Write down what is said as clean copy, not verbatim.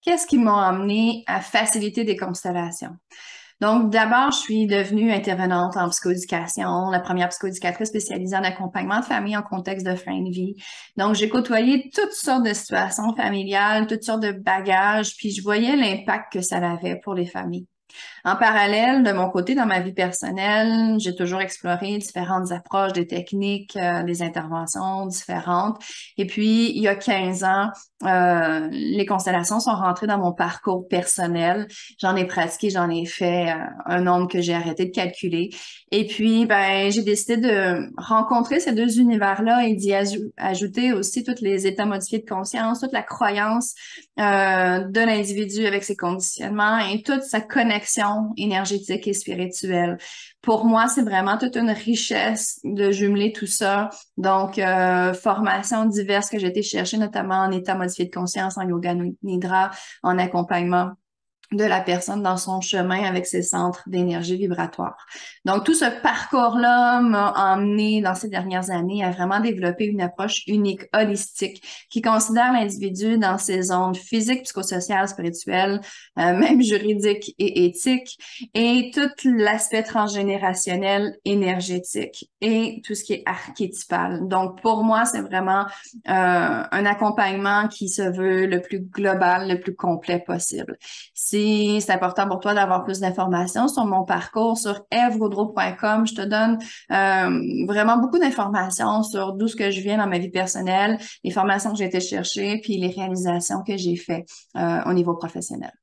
Qu'est-ce qui m'a amené à faciliter des constellations? Donc, d'abord, je suis devenue intervenante en psychoéducation, la première psychoéducatrice spécialisée en accompagnement de famille en contexte de fin de vie. Donc, j'ai côtoyé toutes sortes de situations familiales, toutes sortes de bagages, puis je voyais l'impact que ça avait pour les familles. En parallèle, de mon côté, dans ma vie personnelle, j'ai toujours exploré différentes approches, des techniques, des interventions différentes. Et puis, il y a 15 ans, les constellations sont rentrées dans mon parcours personnel. J'en ai pratiqué, j'en ai fait un nombre que j'ai arrêté de calculer. Et puis, ben, j'ai décidé de rencontrer ces deux univers-là et d'y ajouter aussi tous les états modifiés de conscience, toute la croyance de l'individu avec ses conditionnements et toute sa connexion énergétique et spirituelle. Pour moi, c'est vraiment toute une richesse de jumeler tout ça. Donc, formations diverses que j'ai été chercher, notamment en état modifié de conscience, en yoga nidra, en accompagnement de la personne dans son chemin avec ses centres d'énergie vibratoire. Donc, tout ce parcours-là m'a emmené dans ces dernières années à vraiment développer une approche unique, holistique, qui considère l'individu dans ses zones physiques, psychosociales, spirituelles, même juridiques et éthiques, et tout l'aspect transgénérationnel, énergétique et tout ce qui est archétypal. Donc, pour moi, c'est vraiment un accompagnement qui se veut le plus global, le plus complet possible. Si c'est important pour toi d'avoir plus d'informations sur mon parcours sur evgodreau.com, je te donne vraiment beaucoup d'informations sur d'où ce que je viens dans ma vie personnelle, les formations que j'ai été chercher, puis les réalisations que j'ai faites au niveau professionnel.